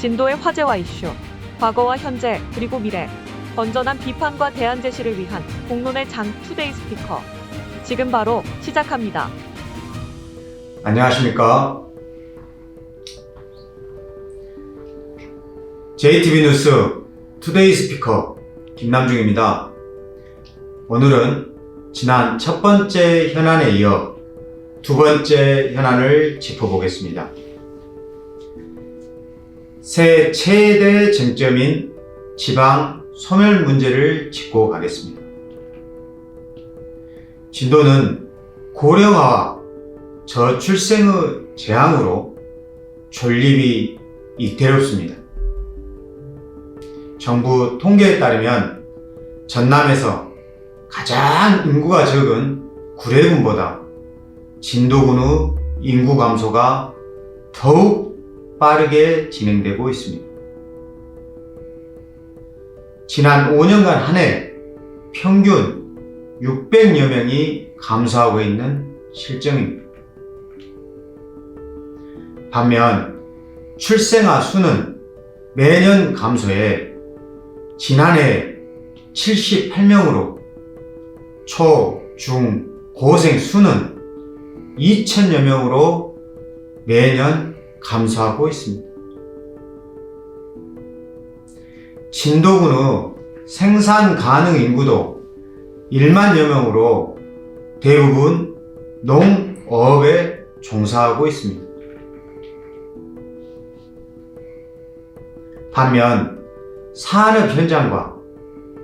진도의 화제와 이슈, 과거와 현재 그리고 미래, 건전한 비판과 대안 제시를 위한 공론의 장 투데이 스피커. 지금 바로 시작합니다. 안녕하십니까. JTB 뉴스 투데이 스피커 김남중입니다. 오늘은 지난 첫 번째 현안에 이어 두 번째 현안을 짚어보겠습니다. 새해 최대 쟁점인 지방 소멸 문제를 짚고 가겠습니다. 진도는 고령화와 저출생의 재앙으로 존립이 이태롭습니다. 정부 통계에 따르면 전남에서 가장 인구가 적은 구례군보다 진도군의 인구 감소가 더욱 빠르게 진행되고 있습니다. 지난 5년간 한 해 평균 600여 명이 감소하고 있는 실정입니다. 반면 출생아 수는 매년 감소해 지난해 78명으로 초, 중, 고생 수는 2,000여 명으로 매년 감소하고 있습니다. 진도군의 생산 가능 인구도 1만여 명으로 대부분 농어업에 종사하고 있습니다. 반면 산업 현장과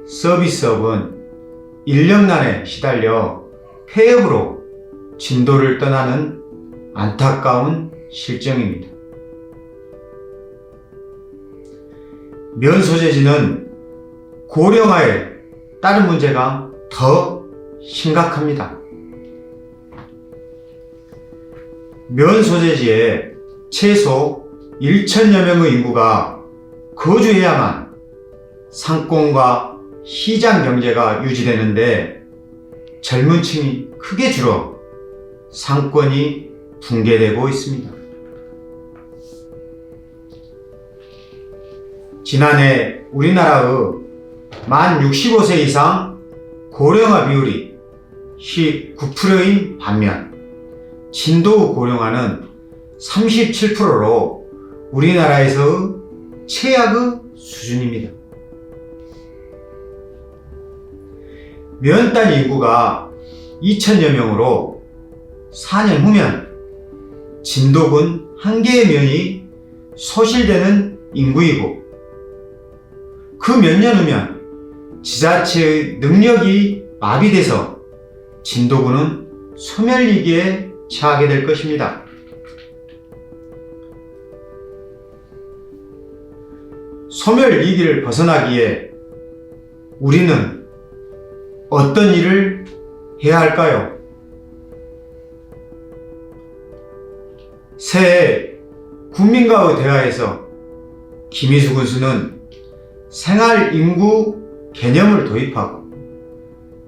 서비스업은 인력난에 시달려 폐업으로 진도를 떠나는 안타까운 실정입니다. 면 소재지는 고령화에 따른 문제가 더 심각합니다. 면 소재지에 최소 1,000여 명의 인구가 거주해야만 상권과 시장 경제가 유지되는데 젊은 층이 크게 줄어 상권이 붕괴되고 있습니다. 지난해 우리나라의 만 65세 이상 고령화 비율이 19%인 반면 진도 고령화는 37%로 우리나라에서의 최악의 수준입니다. 면단 인구가 2,000여 명으로 4년 후면 진도군 한 개의 면이 소실되는 인구이고 그 몇 년 후면 지자체의 능력이 마비돼서 진도군은 소멸위기에 처하게 될 것입니다. 소멸위기를 벗어나기에 우리는 어떤 일을 해야 할까요? 새해 국민과의 대화에서 김희수 군수는 생활인구 개념을 도입하고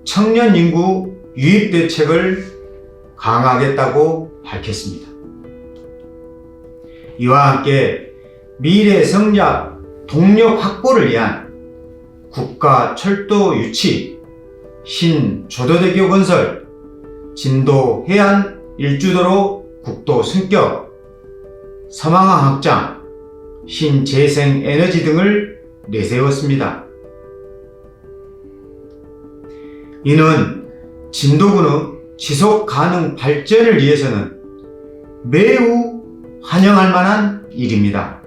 청년인구 유입 대책을 강화하겠다고 밝혔습니다. 이와 함께 미래 성장 동력 확보를 위한 국가 철도 유치, 신조도대교 건설, 진도 해안 일주도로 국도 승격, 섬항항 확장, 신재생 에너지 등을 내세웠습니다. 이는 진도군의 지속 가능 발전을 위해서는 매우 환영할 만한 일입니다.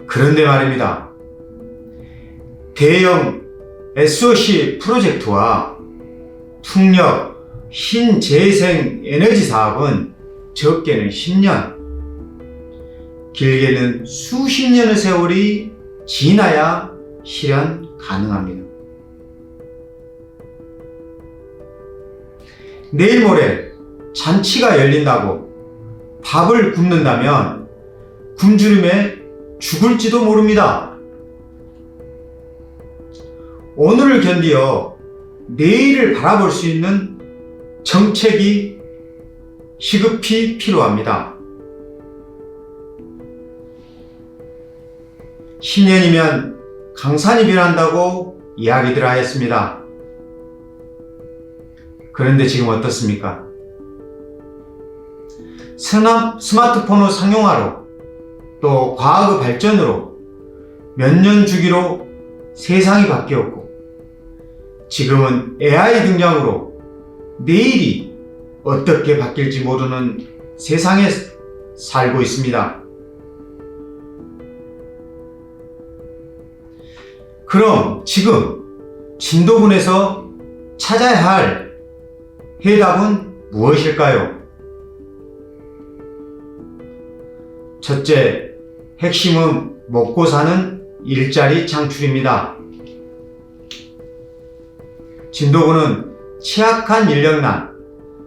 그런데 말입니다. 대형 SOC 프로젝트와 풍력, 신재생 에너지 사업은 적게는 10년, 길게는 수십 년의 세월이 지나야 실현 가능합니다. 내일 모레 잔치가 열린다고 밥을 굶는다면 굶주림에 죽을지도 모릅니다. 오늘을 견디어 내일을 바라볼 수 있는 정책이 시급히 필요합니다. 10년이면 강산이 변한다고 이야기들 하였습니다. 그런데 지금 어떻습니까? 스마트폰의 상용화로 또 과학의 발전으로 몇 년 주기로 세상이 바뀌었고 지금은 AI 등장으로 내일이 어떻게 바뀔지 모르는 세상에 살고 있습니다. 그럼 지금 진도군에서 찾아야 할 해답은 무엇일까요? 첫째, 핵심은 먹고 사는 일자리 창출입니다. 진도군은 취약한 인력난,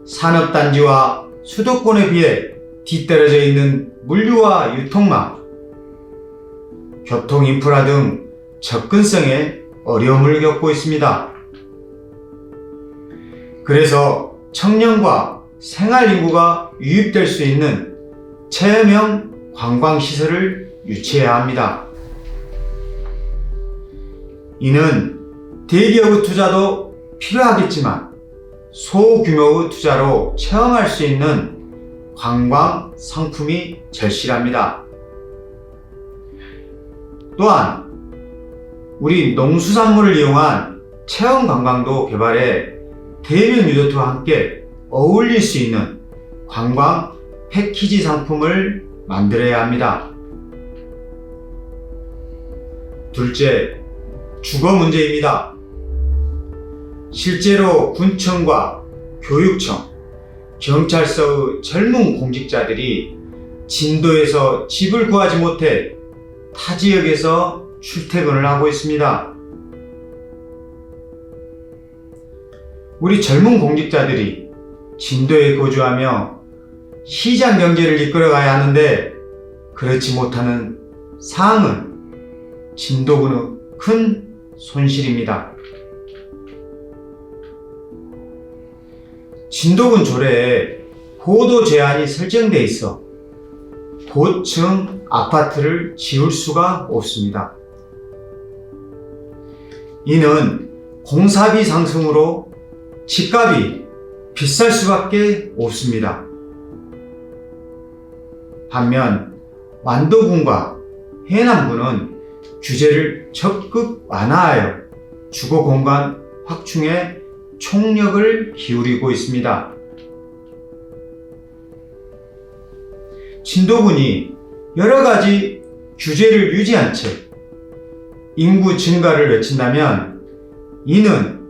산업단지와 수도권에 비해 뒤떨어져 있는 물류와 유통망, 교통인프라 등 접근성에 어려움을 겪고 있습니다. 그래서 청년과 생활인구가 유입될 수 있는 체험형 관광시설을 유치해야 합니다. 이는 대기업의 투자도 필요하겠지만 소규모의 투자로 체험할 수 있는 관광 상품이 절실합니다. 또한 우리 농수산물을 이용한 체험 관광도 개발해 대면 리조트와 함께 어울릴 수 있는 관광 패키지 상품을 만들어야 합니다. 둘째, 주거 문제입니다. 실제로 군청과 교육청, 경찰서의 젊은 공직자들이 진도에서 집을 구하지 못해 타 지역에서 출퇴근을 하고 있습니다. 우리 젊은 공직자들이 진도에 거주하며 시장 경제를 이끌어가야 하는데 그렇지 못하는 상황은 진도군의 큰 손실입니다. 진도군 조례에 보도 제한이 설정돼 있어 고층 아파트를 지을 수가 없습니다. 이는 공사비 상승으로 집값이 비쌀 수밖에 없습니다. 반면 완도군과 해남군은 규제를 적극 완화하여 주거 공간 확충에 총력을 기울이고 있습니다. 진도군이 여러 가지 규제를 유지한 채 인구 증가를 외친다면 이는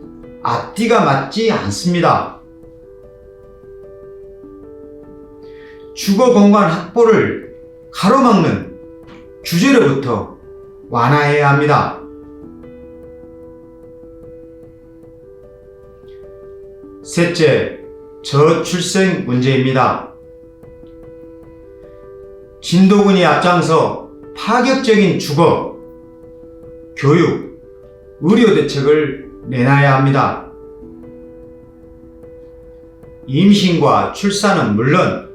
앞뒤가 맞지 않습니다. 주거 공간 확보를 가로막는 규제로부터 완화해야 합니다. 셋째, 저출생 문제입니다. 진도군이 앞장서 파격적인 주거, 교육, 의료 대책을 내놔야 합니다. 임신과 출산은 물론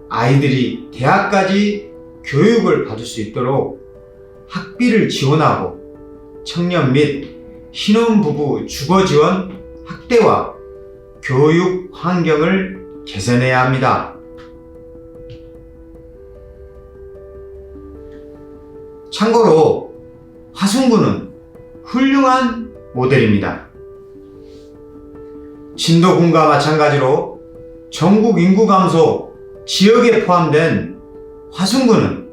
아이들이 대학까지 교육을 받을 수 있도록 학비를 지원하고 청년 및 신혼부부 주거 지원 확대와 교육 환경을 개선해야 합니다. 참고로 화순군은 훌륭한 모델입니다. 진도군과 마찬가지로 전국 인구 감소 지역에 포함된 화순군은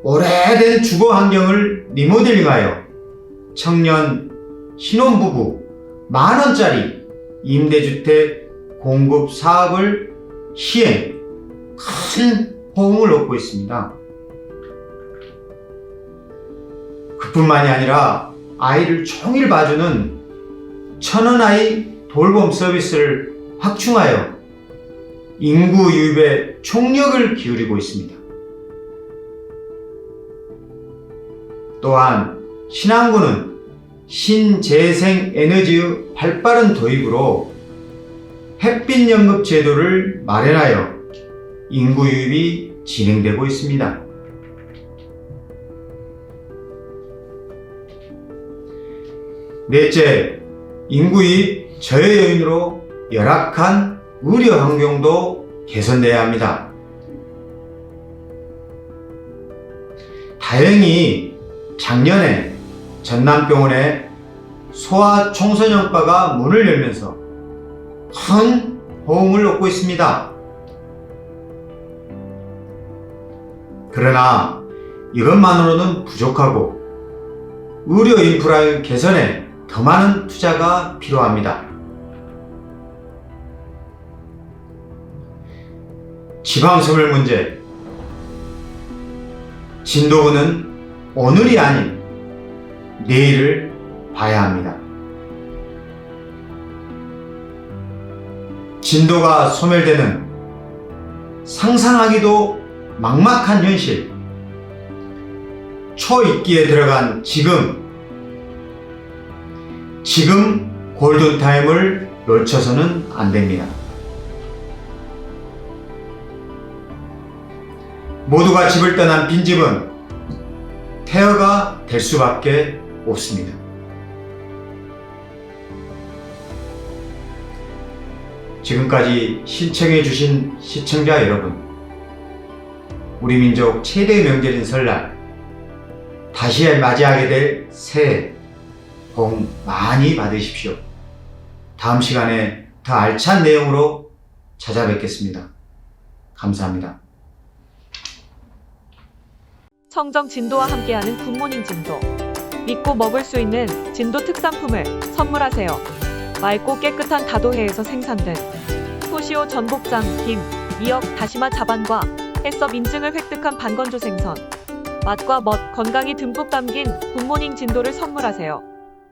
오래된 주거 환경을 리모델링하여 청년, 신혼부부 만원짜리 임대주택 공급 사업을 시행, 큰 호응을 얻고 있습니다. 그뿐만이 아니라 아이를 종일 봐주는 천원아이 돌봄 서비스를 확충하여 인구 유입에 총력을 기울이고 있습니다. 또한 신안군은 신재생 에너지의 발빠른 도입으로 햇빛연금 제도를 마련하여 인구 유입이 진행되고 있습니다. 넷째, 인구의 저해 요인으로 열악한 의료 환경도 개선돼야 합니다. 다행히 작년에 전남병원에 소아청소년과가 문을 열면서 큰 호응을 얻고 있습니다. 그러나 이것만으로는 부족하고 의료 인프라의 개선에 더 많은 투자가 필요합니다. 지방소멸 문제. 진도군은 오늘이 아닌 내일을 봐야 합니다. 진도가 소멸되는 상상하기도 막막한 현실. 초입기에 들어간 지금 골든타임을 놓쳐서는 안 됩니다. 모두가 집을 떠난 빈집은 폐허가 될 수밖에 없습니다. 지금까지 시청해주신 시청자 여러분, 우리 민족 최대의 명절인 설날, 다시 맞이하게 될 새해, 복 많이 받으십시오. 다음 시간에 더 알찬 내용으로 찾아뵙겠습니다. 감사합니다. 청정 진도와 함께하는 굿모닝 진도. 믿고 먹을 수 있는 진도 특산품을 선물하세요. 맑고 깨끗한 다도해에서 생산된 토시오 전복장, 김, 미역, 다시마 자반과 해썹 인증을 획득한 반건조 생선. 맛과 멋, 건강이 듬뿍 담긴 굿모닝 진도를 선물하세요.